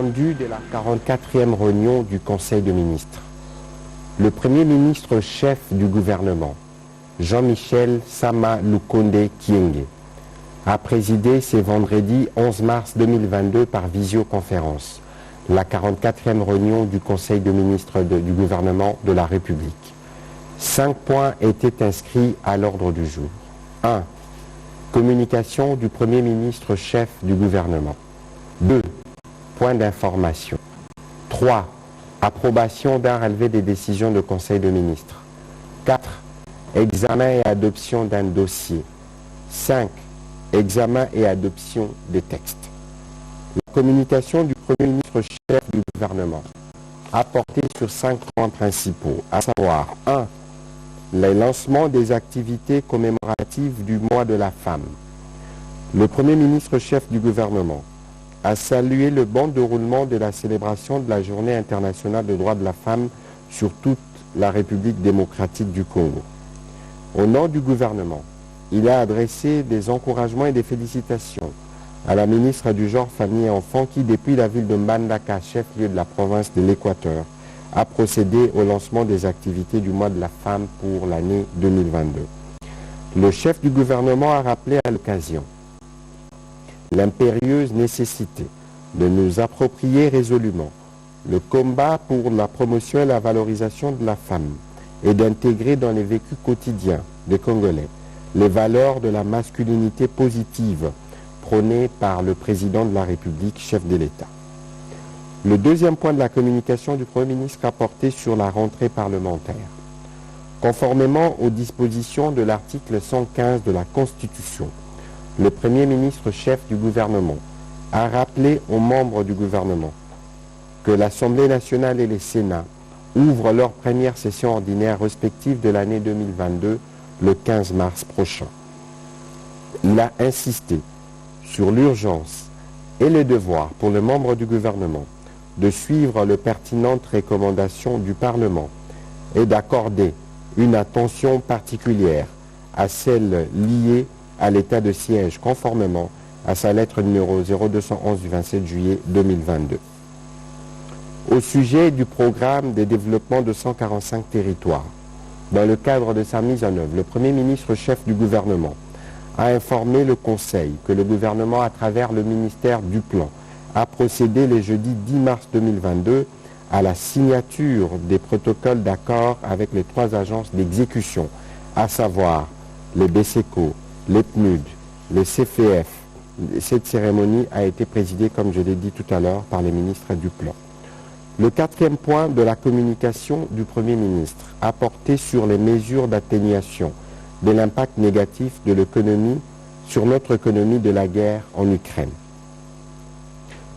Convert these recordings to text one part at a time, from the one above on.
rendu de la 44e réunion du Conseil des ministres. Le Premier ministre chef du gouvernement, Jean-Michel Sama Lukonde Kyenge, a présidé ce vendredi 11 mars 2022 par visioconférence la 44e réunion du Conseil des ministres du gouvernement de la République. 5 points étaient inscrits à l'ordre du jour. 1. Communication du Premier ministre chef du gouvernement. 2. Point d'information. 3. Approbation d'un relevé des décisions du Conseil des ministres. 4. Examen et adoption d'un dossier. 5. Examen et adoption des textes. La communication du Premier ministre chef du gouvernement a porté sur 5 points principaux, à savoir 1. Le lancement des activités commémoratives du mois de la femme. Le Premier ministre chef du gouvernement a salué le bon déroulement de la célébration de la Journée internationale des droits de la femme sur toute la République démocratique du Congo. Au nom du gouvernement, il a adressé des encouragements et des félicitations à la ministre du Genre, Famille et Enfants qui, depuis la ville de Mbandaka, chef-lieu de la province de l'Équateur, a procédé au lancement des activités du mois de la femme pour l'année 2022. Le chef du gouvernement a rappelé à l'occasion l'impérieuse nécessité de nous approprier résolument le combat pour la promotion et la valorisation de la femme et d'intégrer dans les vécus quotidiens des Congolais les valeurs de la masculinité positive prônées par le président de la République, chef de l'État. Le deuxième point de la communication du Premier ministre a porté sur la rentrée parlementaire. Conformément aux dispositions de l'article 115 de la Constitution, le Premier ministre chef du gouvernement a rappelé aux membres du gouvernement que l'Assemblée nationale et les Sénats ouvrent leur première session ordinaire respective de l'année 2022 le 15 mars prochain. Il a insisté sur l'urgence et le devoir pour les membres du gouvernement de suivre les pertinentes recommandations du Parlement et d'accorder une attention particulière à celles liées à l'état de siège conformément à sa lettre numéro 0211 du 27 juillet 2022. Au sujet du programme de développement de 145 territoires, dans le cadre de sa mise en œuvre, le Premier ministre chef du gouvernement a informé le Conseil que le gouvernement, à travers le ministère du Plan, a procédé le jeudi 10 mars 2022 à la signature des protocoles d'accord avec les 3 agences d'exécution, à savoir les BCECO, les PNUD, les CFF. Cette cérémonie a été présidée, comme je l'ai dit tout à l'heure, par les ministres du Plan. Le 4e point de la communication du Premier ministre a porté sur les mesures d'atténuation de l'impact négatif de l'économie sur notre économie de la guerre en Ukraine.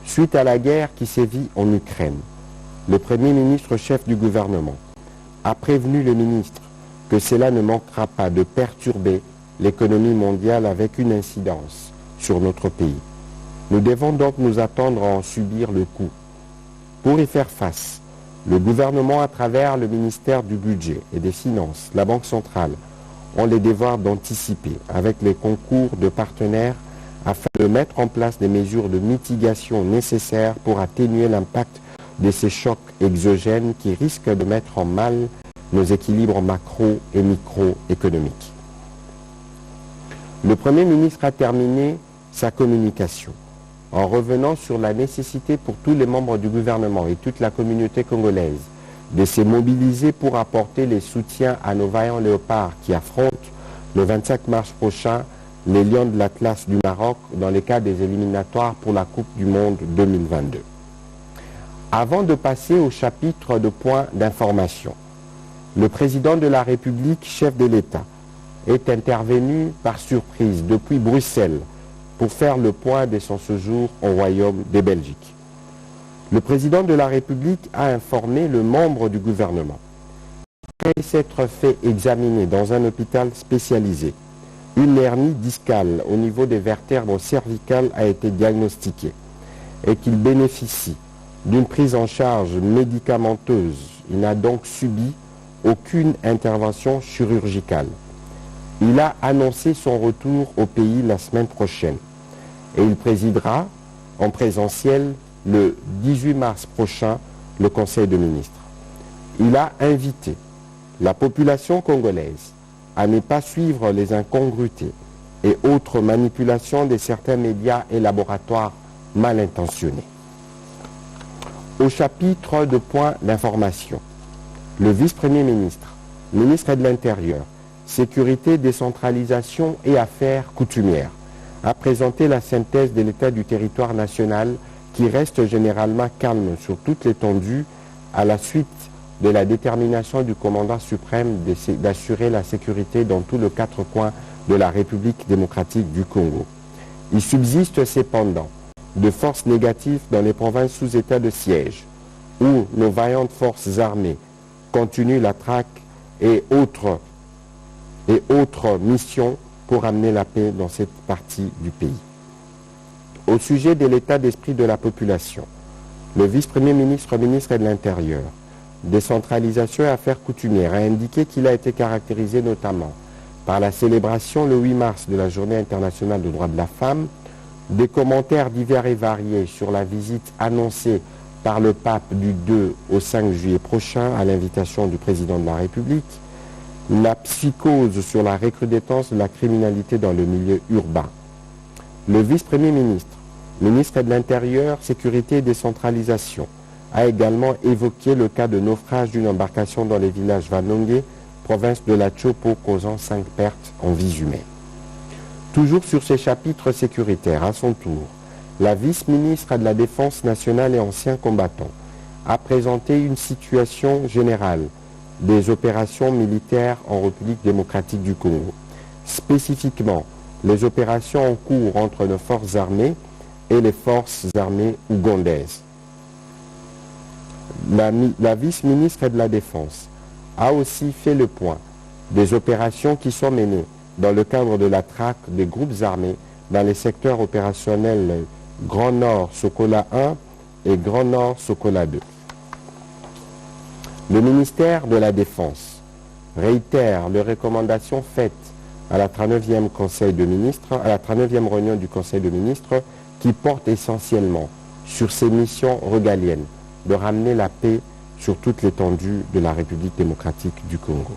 Suite à la guerre qui sévit en Ukraine, le Premier ministre chef du gouvernement a prévenu le ministre que cela ne manquera pas de perturber l'économie mondiale avec une incidence sur notre pays. Nous devons donc nous attendre à en subir le coût. Pour y faire face, le gouvernement, à travers le ministère du Budget et des Finances, la Banque centrale, ont le devoir d'anticiper avec les concours de partenaires afin de mettre en place des mesures de mitigation nécessaires pour atténuer l'impact de ces chocs exogènes qui risquent de mettre en mal nos équilibres macro et microéconomiques. Le Premier ministre a terminé sa communication en revenant sur la nécessité pour tous les membres du gouvernement et toute la communauté congolaise de se mobiliser pour apporter les soutiens à nos vaillants léopards qui affrontent le 25 mars prochain les Lions de l'Atlas du Maroc dans le cadre des éliminatoires pour la Coupe du Monde 2022. Avant de passer au chapitre de points d'information, le président de la République, chef de l'État, est intervenu par surprise depuis Bruxelles pour faire le point de son séjour au Royaume de Belgique. Le président de la République a informé le membre du gouvernement qu'après s'être fait examiner dans un hôpital spécialisé, une hernie discale au niveau des vertèbres cervicales a été diagnostiquée et qu'il bénéficie d'une prise en charge médicamenteuse. Il n'a donc subi aucune intervention chirurgicale. Il a annoncé son retour au pays la semaine prochaine et il présidera en présentiel le 18 mars prochain le Conseil de ministres. Il a invité la population congolaise à ne pas suivre les incongruités et autres manipulations de certains médias et laboratoires mal intentionnés. Au chapitre de points d'information, le vice-premier ministre, ministre de l'Intérieur, Sécurité, décentralisation et affaires coutumières, a présenté la synthèse de l'état du territoire national qui reste généralement calme sur toute l'étendue à la suite de la détermination du commandant suprême d'assurer la sécurité dans tous les 4 coins de la République démocratique du Congo. Il subsiste cependant de forces négatives dans les provinces sous état de siège, où nos vaillantes forces armées continuent la traque et autres missions pour amener la paix dans cette partie du pays. Au sujet de l'état d'esprit de la population, le vice-premier ministre, ministre de l'Intérieur, décentralisation et affaires coutumières, a indiqué qu'il a été caractérisé notamment par la célébration le 8 mars de la Journée internationale des droits de la femme, des commentaires divers et variés sur la visite annoncée par le pape du 2 au 5 juillet prochain à l'invitation du président de la République, la psychose sur la recrudescence de la criminalité dans le milieu urbain. Le vice-premier ministre, ministre de l'Intérieur, Sécurité et décentralisation, a également évoqué le cas de naufrage d'une embarcation dans les villages Vanongé, province de la Chopo, causant 5 pertes en vies humaines. Toujours sur ces chapitres sécuritaires, à son tour, la vice-ministre de la Défense nationale et ancien combattant a présenté une situation générale des opérations militaires en République démocratique du Congo, spécifiquement les opérations en cours entre nos forces armées et les forces armées ougandaises. La vice-ministre de la Défense a aussi fait le point des opérations qui sont menées dans le cadre de la traque des groupes armés dans les secteurs opérationnels Grand Nord Sokola 1 et Grand Nord Sokola 2. Le ministère de la Défense réitère les recommandations faites à la 39e réunion du Conseil de ministres qui portent essentiellement sur ces missions régaliennes de ramener la paix sur toute l'étendue de la République démocratique du Congo.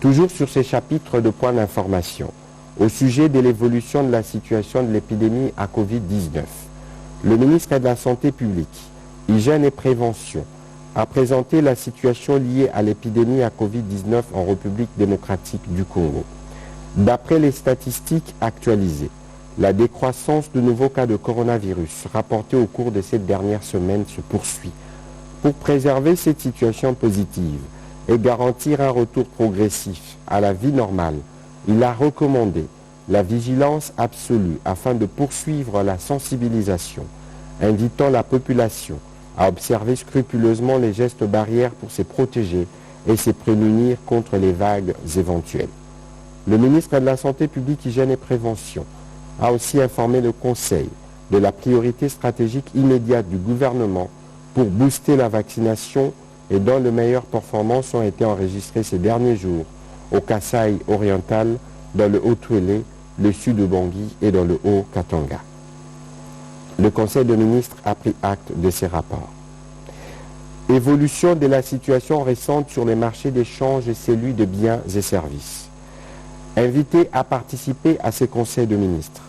Toujours sur ces chapitres de points d'information, au sujet de l'évolution de la situation de l'épidémie à Covid-19, le ministre de la Santé publique, Hygiène et Prévention a présenté la situation liée à l'épidémie à Covid-19 en République démocratique du Congo. D'après les statistiques actualisées, la décroissance de nouveaux cas de coronavirus rapportés au cours de cette dernière semaine se poursuit. Pour préserver cette situation positive et garantir un retour progressif à la vie normale, il a recommandé la vigilance absolue afin de poursuivre la sensibilisation, invitant la population à observer scrupuleusement les gestes barrières pour se protéger et se prémunir contre les vagues éventuelles. Le ministre de la Santé publique, Hygiène et Prévention a aussi informé le Conseil de la priorité stratégique immédiate du gouvernement pour booster la vaccination et dont les meilleures performances ont été enregistrées ces derniers jours au Kasaï oriental, dans le Haut-Touélé, le sud de Bangui et dans le Haut-Katanga. Le Conseil de ministres a pris acte de ces rapports. Évolution de la situation récente sur les marchés d'échange et celui de biens et services. Invité à participer à ces conseils de ministres,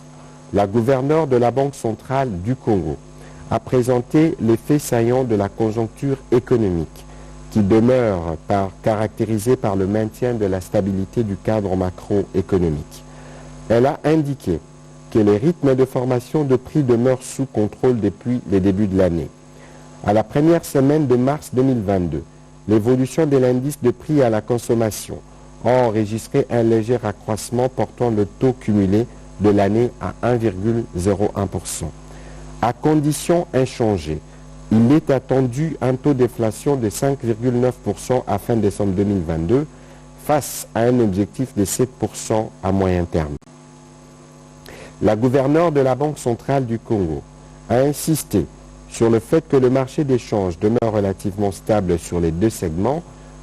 la gouverneure de la Banque centrale du Congo a présenté les faits saillants de la conjoncture économique qui demeure caractérisée par le maintien de la stabilité du cadre macroéconomique. Elle a indiqué que les rythmes de formation de prix demeurent sous contrôle depuis le début de l'année. À la première semaine de mars 2022, l'évolution de l'indice de prix à la consommation a enregistré un léger accroissement portant le taux cumulé de l'année à 1,01%. À condition inchangée, il est attendu un taux d'inflation de 5,9% à fin décembre 2022 face à un objectif de 7% à moyen terme. La gouverneure de la Banque centrale du Congo a insisté sur le fait que le marché d'échange demeure relativement stable sur les deux segments,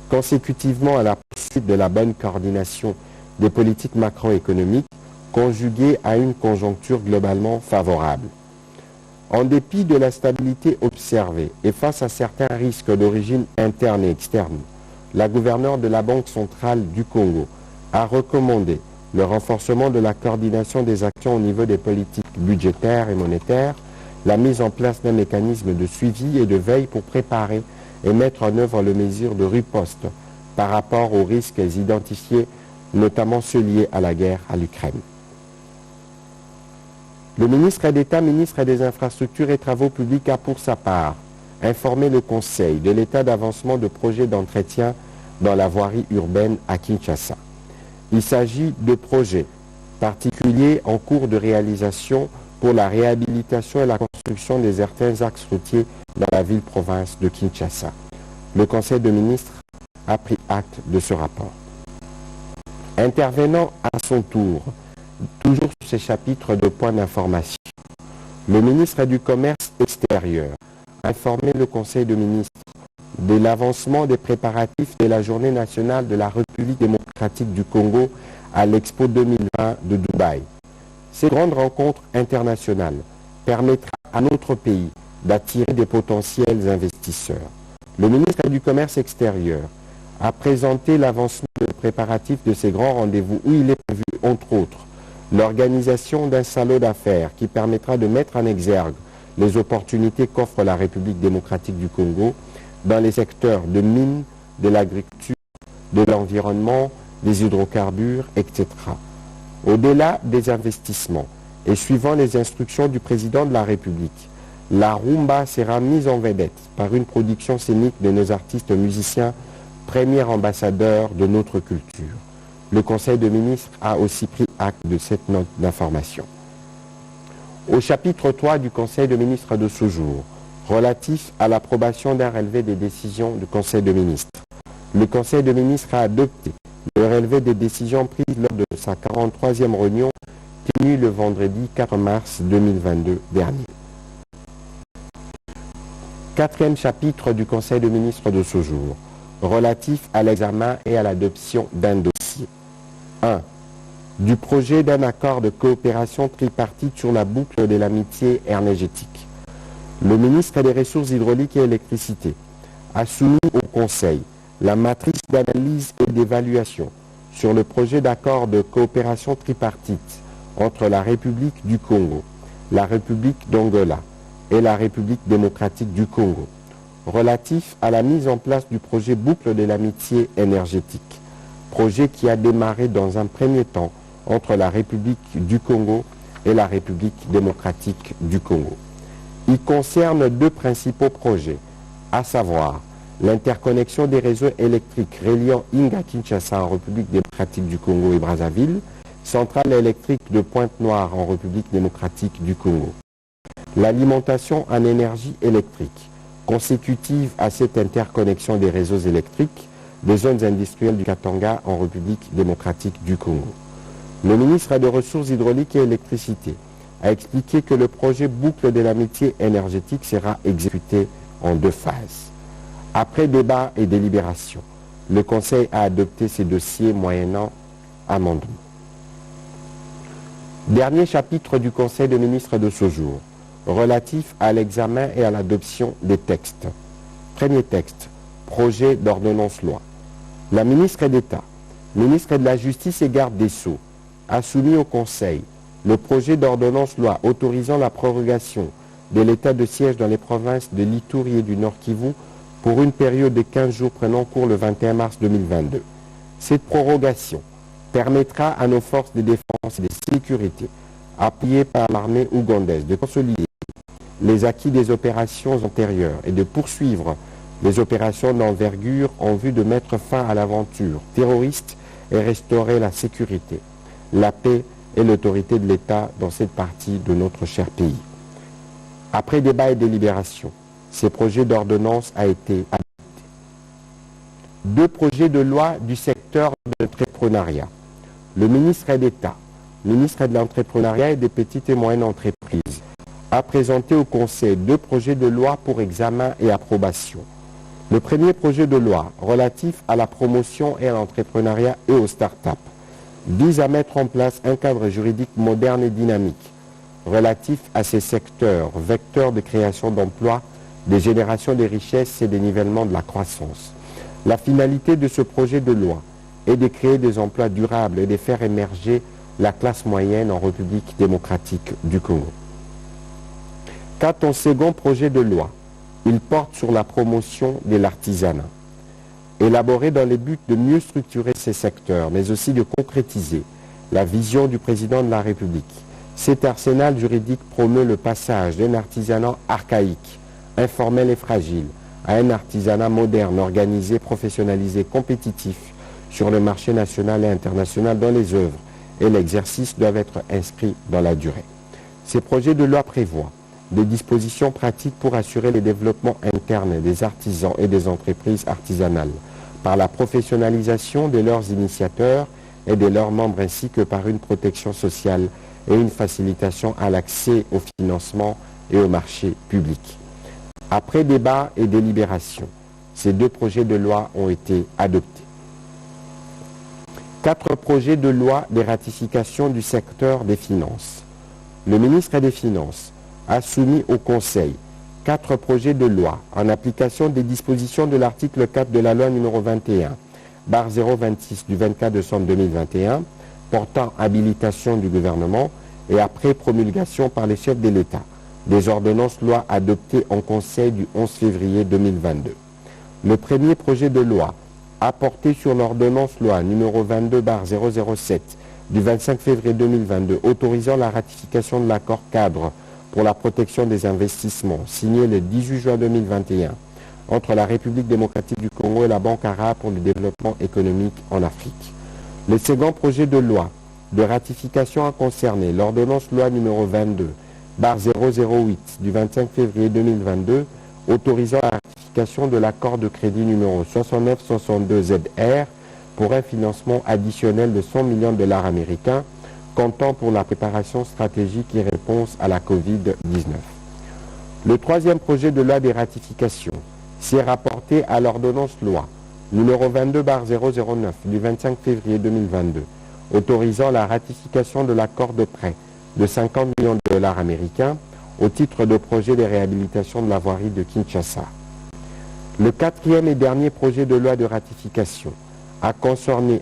consécutivement à la poursuite de la bonne coordination des politiques macroéconomiques conjuguée à une conjoncture globalement favorable. En dépit de la stabilité observée et face à certains risques d'origine interne et externe, la gouverneure de la Banque centrale du Congo a recommandé le renforcement de la coordination des actions au niveau des politiques budgétaires et monétaires, la mise en place d'un mécanisme de suivi et de veille pour préparer et mettre en œuvre les mesures de riposte par rapport aux risques identifiés, notamment ceux liés à la guerre à l'Ukraine. Le ministre d'État, ministre des Infrastructures et Travaux publics a pour sa part informé le Conseil de l'état d'avancement de projets d'entretien dans la voirie urbaine à Kinshasa. Il s'agit de projets particuliers en cours de réalisation pour la réhabilitation et la construction de certains axes routiers dans la ville-province de Kinshasa. Le Conseil de ministres a pris acte de ce rapport. Intervenant à son tour, toujours sur ces chapitres de points d'information, le ministre du Commerce extérieur a informé le Conseil de ministres de l'avancement des préparatifs de la Journée nationale de la République démocratique du Congo à l'Expo 2020 de Dubaï. Ces grandes rencontres internationales permettront à notre pays d'attirer des potentiels investisseurs. Le ministre du Commerce extérieur a présenté l'avancement des préparatifs de ces grands rendez-vous où il est prévu, entre autres, l'organisation d'un salon d'affaires qui permettra de mettre en exergue les opportunités qu'offre la République démocratique du Congo dans les secteurs de mines, de l'agriculture, de l'environnement, des hydrocarbures, etc. Au-delà des investissements et suivant les instructions du président de la République, la rumba sera mise en vedette par une production scénique de nos artistes musiciens, premiers ambassadeurs de notre culture. Le Conseil de ministres a aussi pris acte de cette note d'information. Au chapitre 3 du Conseil de ministres de ce jour, relatif à l'approbation d'un relevé des décisions du Conseil de ministres, le Conseil de ministres a adopté le relevé des décisions prises lors de sa 43e réunion tenue le vendredi 4 mars 2022 dernier. Quatrième chapitre du Conseil de ministres de ce jour, relatif à l'examen et à l'adoption d'un dossier. 1. Du projet d'un accord de coopération tripartite sur la boucle de l'amitié énergétique. Le ministre des Ressources hydrauliques et électricité a soumis au Conseil la matrice d'analyse et d'évaluation sur le projet d'accord de coopération tripartite entre la République du Congo, la République d'Angola et la République démocratique du Congo, relatif à la mise en place du projet boucle de l'amitié énergétique, projet qui a démarré dans un premier temps entre la République du Congo et la République démocratique du Congo. Il concerne deux principaux projets, à savoir l'interconnexion des réseaux électriques reliant Inga-Kinshasa en République démocratique du Congo et Brazzaville, centrale électrique de Pointe-Noire en République démocratique du Congo. L'alimentation en énergie électrique, consécutive à cette interconnexion des réseaux électriques des zones industrielles du Katanga en République démocratique du Congo. Le ministre des Ressources hydrauliques et électricité a expliqué que le projet boucle de l'amitié énergétique sera exécuté en deux phases. Après débat et délibération, le Conseil a adopté ces dossiers moyennant amendement. Dernier chapitre du Conseil de ministres de ce jour, relatif à l'examen et à l'adoption des textes. Premier texte, projet d'ordonnance-loi. La ministre d'État, ministre de la Justice et garde des Sceaux, a soumis au Conseil le projet d'ordonnance-loi autorisant la prorogation de l'état de siège dans les provinces de l'Ituri et du Nord Kivu pour une période de 15 jours prenant cours le 21 mars 2022. Cette prorogation permettra à nos forces de défense et de sécurité, appuyées par l'armée ougandaise, de consolider les acquis des opérations antérieures et de poursuivre les opérations d'envergure en vue de mettre fin à l'aventure terroriste et restaurer la sécurité, la paix et l'autorité de l'État dans cette partie de notre cher pays. Après débat et délibération, ces projets d'ordonnance ont été adoptés. Deux projets de loi du secteur de l'entrepreneuriat. Le ministre d'État, ministre de l'entrepreneuriat et des petites et moyennes entreprises, a présenté au Conseil deux projets de loi pour examen et approbation. Le premier projet de loi relatif à la promotion et à l'entrepreneuriat et aux start-up vise à mettre en place un cadre juridique moderne et dynamique relatifs à ces secteurs, vecteurs de création d'emplois, des générations de richesses et des nivellements de la croissance. La finalité de ce projet de loi est de créer des emplois durables et de faire émerger la classe moyenne en République démocratique du Congo. Quant au second projet de loi, il porte sur la promotion de l'artisanat. Élaboré dans le but de mieux structurer ces secteurs, mais aussi de concrétiser la vision du président de la République, cet arsenal juridique promeut le passage d'un artisanat archaïque, informel et fragile, à un artisanat moderne, organisé, professionnalisé, compétitif sur le marché national et international dont les œuvres et l'exercice doivent être inscrits dans la durée. Ces projets de loi prévoient des dispositions pratiques pour assurer le développement interne des artisans et des entreprises artisanales par la professionnalisation de leurs initiateurs et de leurs membres ainsi que par une protection sociale et une facilitation à l'accès au financement et au marché public. Après débat et délibération, ces deux projets de loi ont été adoptés. 4 projets de loi de ratification du secteur des finances. Le ministre des Finances a soumis au Conseil 4 projets de loi en application des dispositions de l'article 4 de la loi numéro 21/026 du 24 décembre 2021 portant habilitation du gouvernement et après promulgation par les chefs de l'État des ordonnances loi adoptées en Conseil du 11 février 2022. Le premier projet de loi a porté sur l'ordonnance loi numéro 22/007 du 25 février 2022 autorisant la ratification de l'accord cadre pour la protection des investissements signé le 18 juin 2021 entre la République démocratique du Congo et la Banque arabe pour le développement économique en Afrique. Le second projet de loi de ratification a concerné l'ordonnance loi numéro 22/008 du 25 février 2022 autorisant la ratification de l'accord de crédit numéro 6962ZR pour un financement additionnel de 100 millions de dollars américains comptant pour la préparation stratégique et réponse à la Covid-19. Le troisième projet de loi de ratification s'est rapporté à l'ordonnance loi numéro 22/009 du 25 février 2022 autorisant la ratification de l'accord de prêt de 50 millions de dollars américains au titre de projet de réhabilitation de la voirie de Kinshasa. Le quatrième et dernier projet de loi de ratification a concerné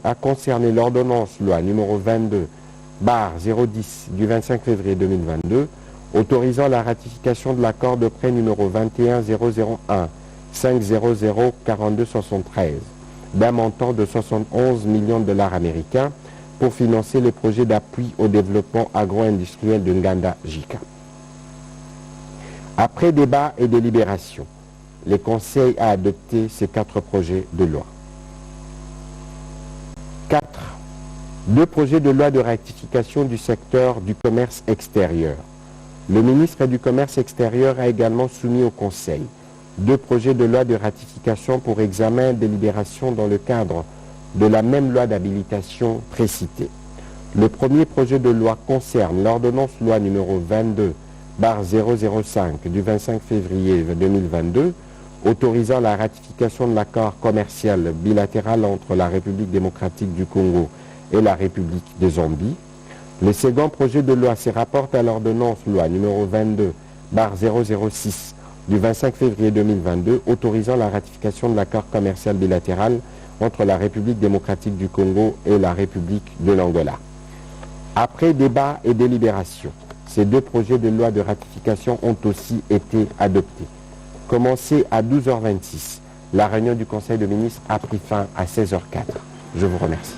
l'ordonnance loi numéro 22/010 du 25 février 2022 autorisant la ratification de l'accord de prêt numéro 21001 500 4273 d'un montant de 71 millions de dollars américains pour financer les projets d'appui au développement agro-industriel de Nganda-Jika. Après débat et délibération, le Conseil a adopté ces 4 projets de loi. 4. 2 projets de loi de rectification du secteur du commerce extérieur. Le ministre du Commerce extérieur a également soumis au Conseil 2 projets de loi de ratification pour examen et délibération dans le cadre de la même loi d'habilitation précitée. Le premier projet de loi concerne l'ordonnance loi numéro 22/005 du 25 février 2022 autorisant la ratification de l'accord commercial bilatéral entre la République démocratique du Congo et la République de Zambie. Le second projet de loi se rapporte à l'ordonnance loi numéro 22/006 du 25 février 2022 autorisant la ratification de l'accord commercial bilatéral entre la République démocratique du Congo et la République de l'Angola. Après débat et délibération, ces 2 projets de loi de ratification ont aussi été adoptés. Commencé à 12h26, la réunion du Conseil de ministres a pris fin à 16h04. Je vous remercie.